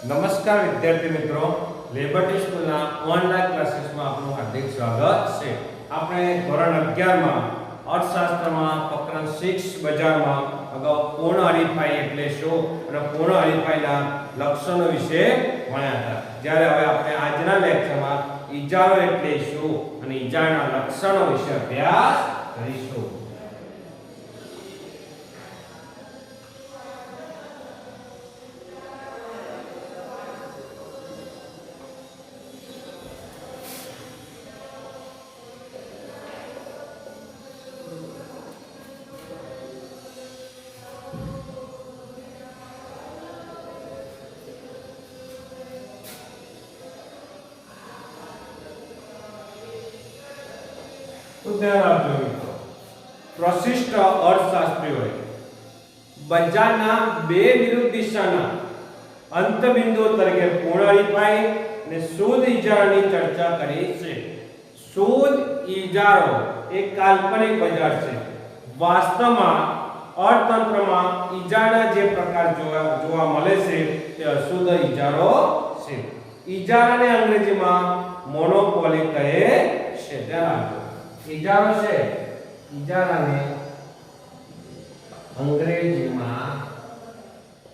નમસ્કાર વિદ્યાર્થી મિત્રો, લેબર્ટી સ્કૂલના ઓનલાઈન ક્લાસીસમાં આપનું હાર્દિક સ્વાગત છે. આપણે ધોરણ 11 માં અર્થશાસ્ત્રમાં પ્રકરણ 6 બજારમાં અગાઉ પૂર્ણ હરીફાઈ એટલે શું અને પૂર્ણ હરીફાઈના લક્ષણો વિશે ભણ્યા હતા. જ્યારે હવે આપણે આજના લેક્ચરમાં ઇજારો એટલે શું અને ઇજારાના લક્ષણો વિશે અભ્યાસ કરીશું. પ્રશિષ્ટ અર્થશાસ્ત્રીઓએ બજારના બે વિરુદ્ધ દિશાના અંતબિંદુઓ તરીકે પૂર્ણ હરીફાઈ અને શુદ્ધ ઇજારાની ચર્ચા કરી છે. શુદ્ધ ઇજારો એક કાલ્પનિક બજાર છે. વાસ્તવમાં અર્થતંત્રમાં ઇજારાના જે પ્રકાર જોવા મળે છે તે અશુદ્ધ ઇજારો છે. ઇજારાને અંગ્રેજીમાં મોનોપોલી કહે છે. ઇજારો છે, ઇજારાને અંગ્રેજીમાં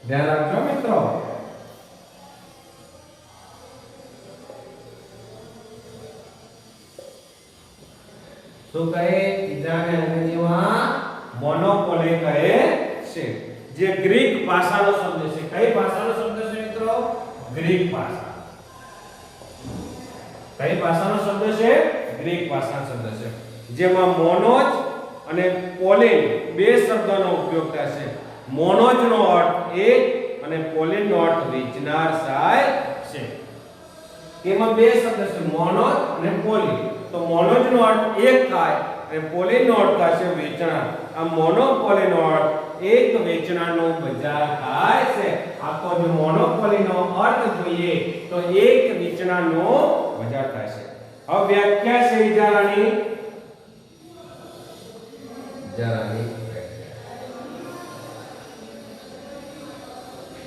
ધ્યાન રાખજો મિત્રો, શું કહે? ઇજારાને અંગ્રેજીમાં મોનોપોલી કહે છે. જે ગ્રીક ભાષાનો શબ્દ છે. કઈ ભાષાનો શબ્દ છે મિત્રો? ગ્રીક ભાષા. કઈ ભાષાનો શબ્દ છે? ગ્રીક ભાષાનો શબ્દ છે. જેમાં મોનોજ અને પોલિન બે શબ્દોનો ઉપયોગ થાય છે. મોનોજ નો અર્થ એક અને પોલિન નો અર્થ વેચનાર થાય છે. એમાં બે શબ્દ છે, મોનોજ અને પોલિન. તો મોનોજ નો અર્થ એક થાય અને પોલિન નો અર્થ થાય છે વેચનાર. આ મોનોપોલી નો અર્થ એક વેચનારનું બજાર થાય છે. આ તો જો મોનોપોલી નો અર્થ જોઈએ તો એક વેચનારનું બજાર થાય છે. अब व्याख्या से इजारानी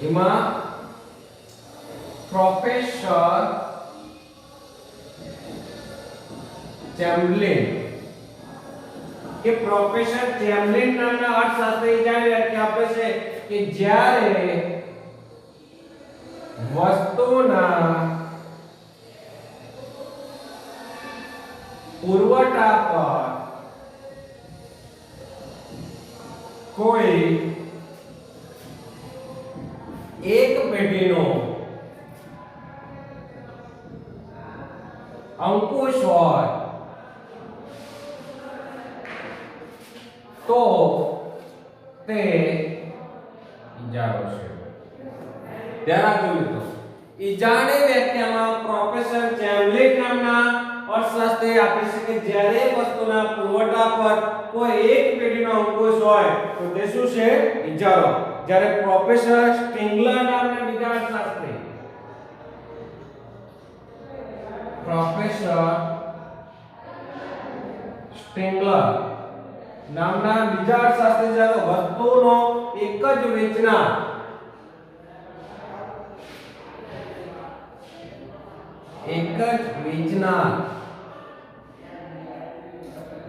इमा प्रोफेसर चैम्बलिन के प्रोफेसर चैम्बलिन नामના અર્થશાસ્ત્રી ઇજારાની વ્યાખ્યા આપે છે કે જ્યારે વસ્તુના પુરવઠા પર કોઈ એક પેઢીનો અંકુશ હોય તો તે ઇજારો છે. ધ્યાન રાખજો મિત્રો, ઇજારાની વ્યાખ્યામાં પ્રોફેસર ચેમ્બલિન નામના અર્થશાસ્ત્રી આપે છે કે જ્યારે વસ્તુના પુરવઠા પર કોઈ એક પેઢીનો અંકુશ હોય તો તે શું છે? ઇજારો. જ્યારે પ્રોફેસર સ્ટિંગલર નામના બીજા અર્થશાસ્ત્રી પ્રોફેસર સ્ટિંગલર નામના બીજા અર્થશાસ્ત્રી જ્યારે વસ્તુનો એક જ વેચનાર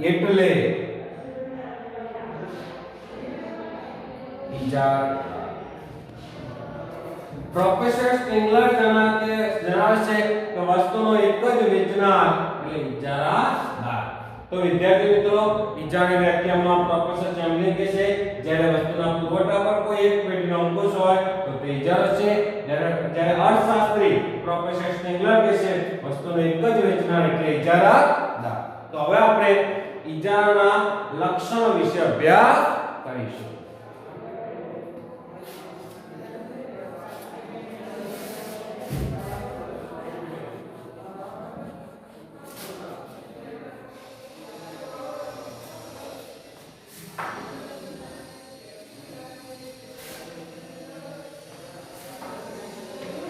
એટલે ઇજારો. પ્રોફેસર સ્ટિંગલર જણાવે છે કે વસ્તુનો એક જ વેચનાર એટલે ઇજારાદાર. તો વિદ્યાર્થી મિત્રો, ઇજારાની વ્યાખ્યામાં પ્રોફેસર ચેમ્બલિન કહે છે જ્યારે વસ્તુના પુરવઠા પર કોઈ એક પેઢીનો અંકુશ હોય તો તે ઇજારો છે. જ્યારે અર્થશાસ્ત્રી પ્રોફેસર સ્ટિંગલર કહે છે વસ્તુનો એક જ વેચનાર એટલે ઇજારાદાર. તો હવે આપણે ઇજારાના લક્ષણો વિશે અભ્યાસ કરીશું.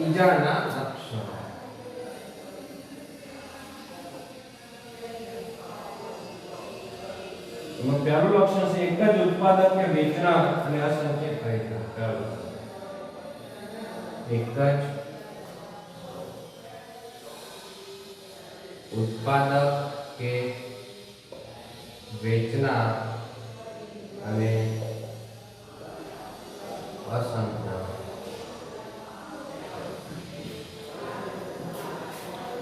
ઇજારાના લક્ષણો. એમાં પહેલું લક્ષણ છે એક જ ઉત્પાદક કે વેચનાર અને અસંખ્ય ખરીદનાર. એક જ उत्पादक के वेचनार અને असंख्य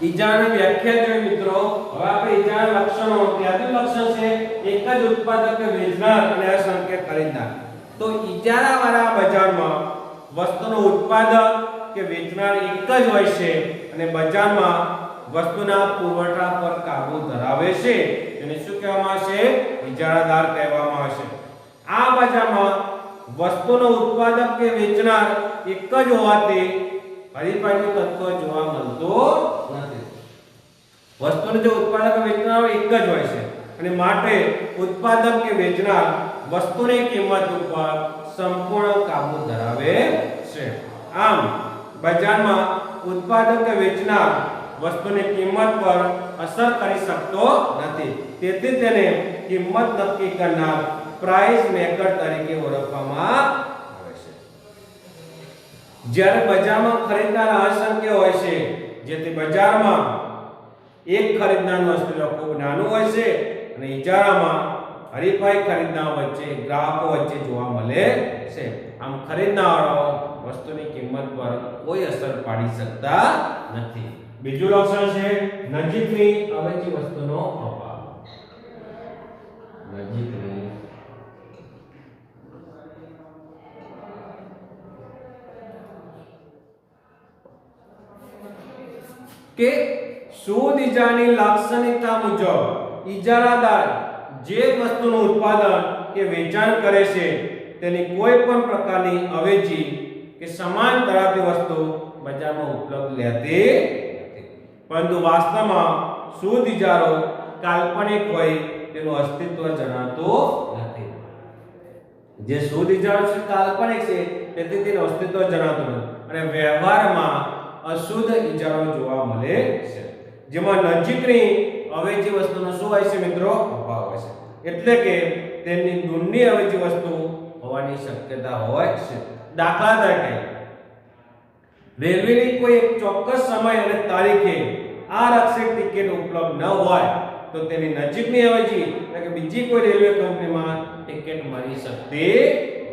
ઈજાની વ્યાખ્યા જોઈએ મિત્રો. હવે આપણે ઈજાના લક્ષણો, ત્યાંનું લક્ષણ છે એક જ ઉત્પાદક કે વેચનાર અને અસંખ્ય ખરીદનાર. તો ઈજારા વાળા બજારમાં વસ્તુનો ઉત્પાદક કે વેચનાર એક જ હોય છે અને બજારમાં વસ્તુના પુરવઠા પર કાબુ ધરાવે છે. એને શું કહેવામાં આવશે? ઈજારાદાર કહેવામાં આવશે. આ બજારમાં વસ્તુનો ઉત્પાદક કે વેચનાર એક જ હોવાથી હરીફાઈનું તત્વ જોવા મળતો નથી. વસ્તુનો જે ઉત્પાદક કે વેચનાર એક જ હોય છે અને માટે ઉત્પાદક કે વેચનાર વસ્તુની કિંમત ઉપર સંપૂર્ણ કાબુ ધરાવે છે. આમ બજારમાં ઉત્પાદક કે વેચનાર વસ્તુની કિંમત પર અસર કરી શકતો નથી. તેથી તેને કિંમત નક્કી કરનાર પ્રાઇસ મેકર તરીકે ઓળખવામાં આવે છે. જ્યારે બજારમાં ખરીદનાર અસંખ્ય હોય છે, જેથી બજારમાં એક ખરીદનારનું અસ્તિત્વ ખૂબ નાનું હોય છે અને ઇજારામાં હરીફાઈ ખરીદનાર વચ્ચે, ગ્રાહકો વચ્ચે જોવા મળે છે. આમ ખરીદનારો વસ્તુની કિંમત પર કોઈ અસર પાડી શકતા નથી. બીજું લક્ષણ છે નજીકની અવેજી વસ્તુનો અભાવ. નજીકની કે શુદ્ધ ઈજાની લાક્ષણિકતા મુજબ ઈજારાદાર જે વસ્તુનું ઉત્પાદન કે વેચાણ કરે છે તેની કોઈ પણ પ્રકારની અવેજી કે સમાન ધરાવતી વસ્તુ બજારમાં ઉપલબ્ધ લેતી નથી. પરંતુ વાસ્તવમાં શુદ્ધ ઈજારો કાલ્પનિક હોય તેનું અસ્તિત્વ જણાતું નથી. જે શુદ્ધ ઈજારો છે કાલ્પનિક છે, તેથી તેનું અસ્તિત્વ જણાતું નથી અને વ્યવહારમાં અશુદ્ધ ઈજારો જોવા મળે છે, જેમાં નજીકની અવેજી વસ્તુનો શું હોય છે મિત્રો? અભાવ હોય છે. એટલે કે તેની દૂરની અવેજી વસ્તુ હોવાની શક્યતા હોય છે. દાખલા તરીકે રેલવેની કોઈ એક ચોક્કસ સમય અને તારીખે આરક્ષિત ટિકિટ ઉપલબ્ધ ન હોય તો તેની નજીકની અવેજી એટલે કે બીજી કોઈ રેલવે કંપનીમાં ટિકિટ મળી શકતી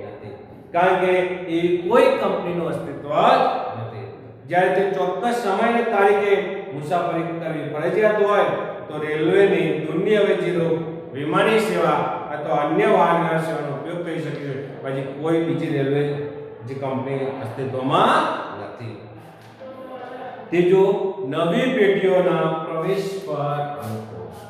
નથી, કારણ કે એ કોઈ કંપનીનું અસ્તિત્વ જ નથી. જ્યારે તે ચોક્કસ સમય અને તારીખે મુસાફરી કરવી ફરજિયાત હોય તો રેલવેની દૂરની અવેજીનો વિમાની સેવા અથવા અન્ય વાહન વ્યવહાર સેવાનો ઉપયોગ કરી શકે છે. પછી કોઈ બીજી રેલવે જે કંપની અસ્તિત્વમાં નથી. ત્રીજું, નવી પેઢીઓના પ્રવેશ પર અંકુશ.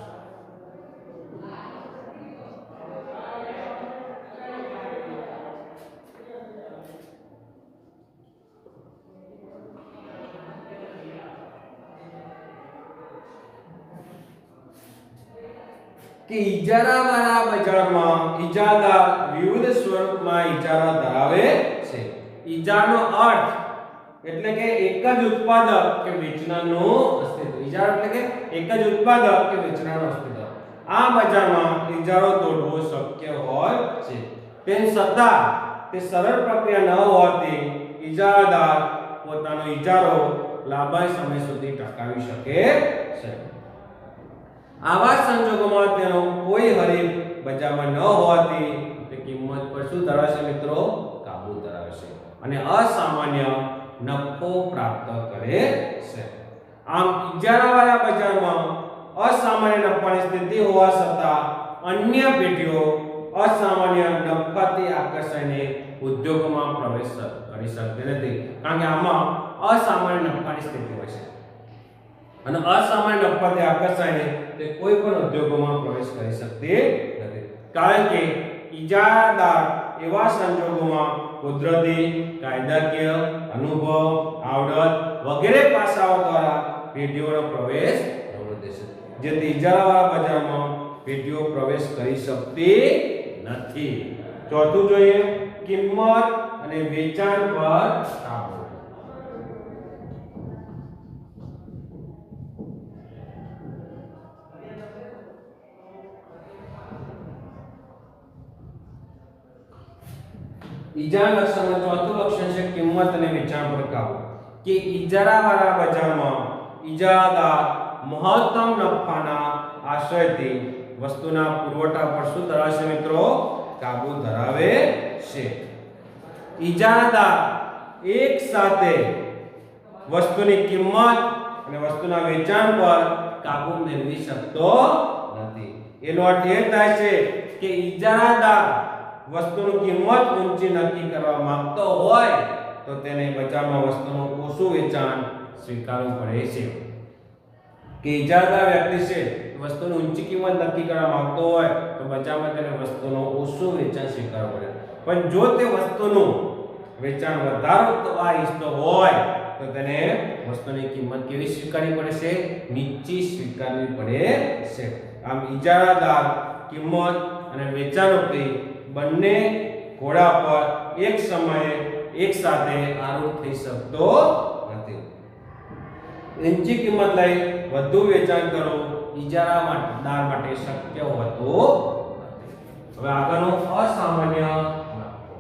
કે ઈજારાવાળા બજારમાં ઈજારદાર વિવિધ સ્વરૂપમાં ઈજારા ધરાવે છે. ઈજારનો અર્થ એટલે કે એક જ ઉત્પાદક કે વેચનારનું અસ્તિત્વ. ઈજારો એટલે કે એક જ ઉત્પાદક કે વેચનારનું અસ્તિત્વ. આ બજારમાં ઈજારો તોડવો શક્ય હોય છે, તેમ છતાં તે સરળ પ્રક્રિયા ન હોવાથી ઈજારદાર પોતાનો ઈજારો લાંબા સમય સુધી ટકાવી શકે છે. આવા સંજોગોમાં તેનો કોઈ હરીફ બજારમાં ન હોવાથી તે કિંમત પર શું ધરાવે છે મિત્રો? કાબુ ધરાવે છે અને અસામાન્ય નફો પ્રાપ્ત કરે છે. આમ ઇજારાવાળા બજારમાં અસામાન્ય નફાની સ્થિતિ હોવા છતાં અન્ય પેઢીઓ અસામાન્ય નફાથી આકર્ષાઈને ઉદ્યોગમાં પ્રવેશ કરી શકતી નથી, કારણ કે આમાં અસામાન્ય નફાની સ્થિતિ હોય છે અને અસામાન્ય નફાથી આકર્ષાઈને તે કોઈ પણ ઉદ્યોગોમાં પ્રવેશ કરી શકતી નથી, કારણ કે ઇજારાદાર એવા સંજોગોમાં કુદરતી, કાયદાકીય, અનુભવ, આવડત વગેરે પાસાઓ દ્વારા પેઢીઓનો પ્રવેશ અવરોધે છે, જેથી ઇજારાવાળા બજારમાં પેઢીઓ પ્રવેશ કરી શકતી નથી. ચોથું જોઈએ, કિંમત અને વેચાણ પર કાબુ. ઇજારા લક્ષણનું ચોથું લક્ષણ છે કિંમત અને વેચાણ પર કાબુ. કે ઇજારાવાળા બજારમાં ઇજારાદાર મહત્તમ નફાના આશયથી વસ્તુના પુરવઠા પર શું ધરાવે છે મિત્રો? કાબુ ધરાવે છે. ઇજારાદાર એક સાથે વસ્તુની કિંમત અને વસ્તુના વેચાણ પર કાબુ મેળવી શકતો નથી. એનો અર્થ એ થાય છે કે ઇજારાદાર વસ્તુની કિંમત ઊંચી નક્કી કરવા માંગતો હોય તો તેને બજારમાં વસ્તુનું ઓછું વેચાણ સ્વીકારવું પડે છે. કે ઇજારાદાર વ્યક્તિ છે વસ્તુની ઊંચી કિંમત નક્કી કરવા માંગતો હોય તો બજારમાં તેને વસ્તુનું ઓછું વેચાણ સ્વીકારવું પડે. પણ જો તે વસ્તુનું વેચાણ વધારવા ઈચ્છતો હોય તો તેને વસ્તુની કિંમત કેવી સ્વીકારવી પડે છે? નીચી સ્વીકારવી પડે છે. આમ ઇજારાદાર કિંમત અને વેચાણ રૂપી બંને ઘોડા પર એક સમયે એક સાથે આરૂઢ થઈ શકતો નથી. ઊંચી કિંમત લઈ વધુ વેચાણ કરવું ઇજારાદાર માટે શક્ય હોતું નથી. હવે આગળનો અસામાન્ય નફો.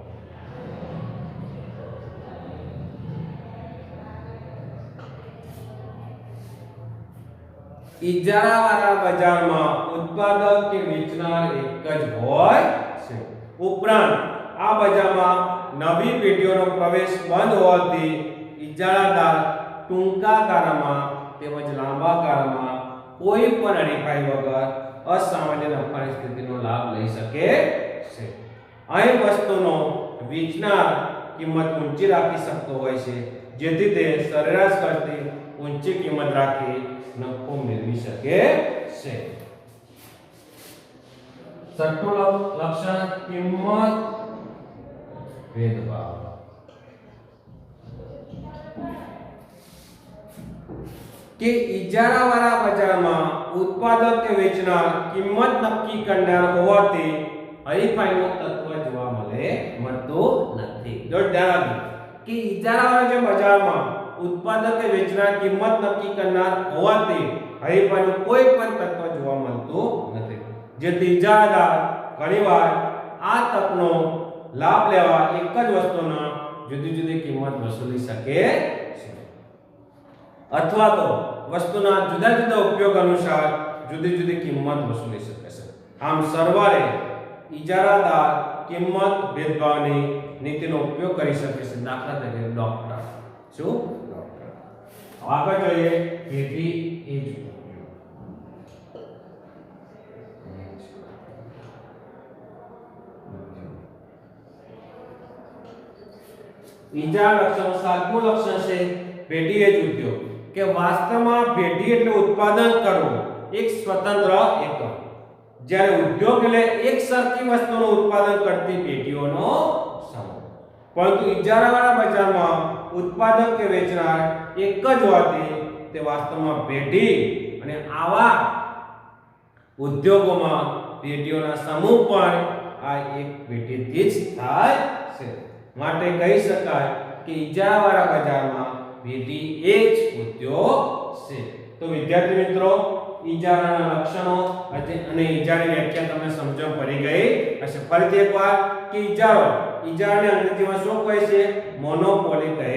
ઇજારાવાળા બજારમાં ઉત્પાદક કે વેચનાર એક જ હોય છે. ઉપરાંત આ બજારમાં નવી પેઢીઓનો પ્રવેશ બંધ હોવાથી ઇજારાદાર ટૂંકા ગાળામાં તેમજ લાંબા ગાળામાં કોઈ પણ હરીફાઈ વગર અસામાન્ય નફાની સ્થિતિનો લાભ લઈ શકે છે. અહીં વસ્તુનો વેચનાર કિંમત ઊંચી રાખી શકતો હોય છે જેથી તે સરેરાશ કરતી ઊંચી કિંમત રાખી નફો મેળવી શકે છે. છઠ્ઠું લક્ષણ કિંમત ભેદભાવ. કે ઇજારાવાળા બજારમાં ઉત્પાદક કે વેચનાર કિંમત નક્કી કરનાર હોવાથી હરીફાઈનું તત્વ જોવા મળતું નથી. જો ધ્યાન રાખજો કે ઇજારાવાળા જે બજારમાં ઉત્પાદક કે વેચનાર કિંમત નક્કી કરનાર હોવાથી હરીફાઈનું કોઈ પણ તત્વ જોવા મળતું નથી. જેથી ઇજારાદાર ઘણીવાર આ તકનો લાભ લેવા એક જ વસ્તુના જુદી જુદી કિંમત વસૂલી શકે છે અથવા તો વસ્તુના જુદા જુદા ઉપયોગ અનુસાર જુદી જુદી કિંમત વસૂલી શકે છે. આમ સરવાળે ઇજારાદાર કિંમત ભેદભાવની નીતિનો ઉપયોગ કરી શકે છે. દાખલા તરીકે ડોક્ટર. શું? ડોક્ટર. આગળ જોઈએ પેટી એજ. બીજા લક્ષણ સાતમું લક્ષણ છે પેઢી એજ ઉદ્યોગ. કે વાસ્તવમાં પેઢી એટલે ઉત્પાદન કરવું એક સ્વતંત્ર એકમ, જ્યારે ઉદ્યોગ એટલે એક સરખી વસ્તુનું ઉત્પાદન કરતી પેઢીઓનો સમૂહ. પરંતુ ઇજારાવાળા બજારમાં ઉત્પાદક કે વેચનાર એક જ હોવાથી તે વાસ્તવમાં પેઢી અને આવા ઉદ્યોગોમાં પેઢીઓના સમૂહ પણ આ એક પેઢીથી જ થાય છે. માટે કહી શકાય કે ઇજારાવાળા બજારમાં પેઢી એ જ ઉદ્યોગ છે. તો વિદ્યાર્થી મિત્રો, ઇજારાના લક્ષણો અને ઇજારાની વ્યાખ્યા તમને સમજણ પડી ગઈ હશે. ફરીથી એકવાર કે ઇજારાને અંગ્રેજીમાં શું કહે છે? મોનોપોલી કહે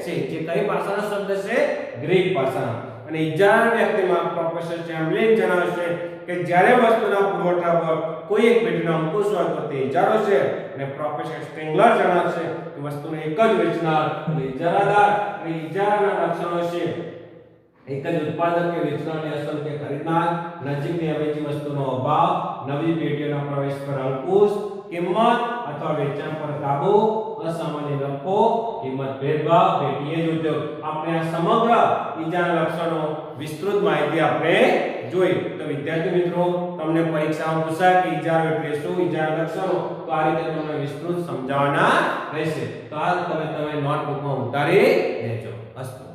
છે. જે કઈ ભાષાનો શબ્દ છે? ગ્રીક ભાષાનો. અને ઇજારાના વ્યક્તિમાં પ્રોફેસર ચેમ્બલિન જણાવે છે કે જ્યારે વસ્તુના પુરવઠા પર કોઈ એક પેઢીનો અંકુશ હોય તો તે ઇજારો છે. અને પ્રોફેસર સ્ટ્રિંગલર જણાવે છે કે વસ્તુને એક જ વેચનાર એટલે ઇજારાદાર. અને ઇજારાના લક્ષણો છે એક જ ઉત્પાદક કે વેચનારની અસર કે ખરીદનાર, નજીકની અવેજી વસ્તુનો અભાવ, નવી પેઢીઓના પ્રવેશ પર અંકુશ, કિંમત અથવા વેચાણ પર કાબુ, અસામાન્ય નફો, કિંમત ભેદભાવ, પેઢી એજ ઉદ્યોગ. આપણે આ સમગ્ર ઇજારાના લક્ષણો વિસ્તૃત માહિતી આપણે જોઈ. તો વિદ્યાર્થી મિત્રો, તમને પરીક્ષામાં પૂછાય કે ઇજારો એટલે શું, ઇજારાના લક્ષણો, તો આ રીતે તમને વિસ્તૃત સમજાવવાના રહેશે. તો આ તમે નોટબુકમાં ઉતારી લેજો. અસ્તુ.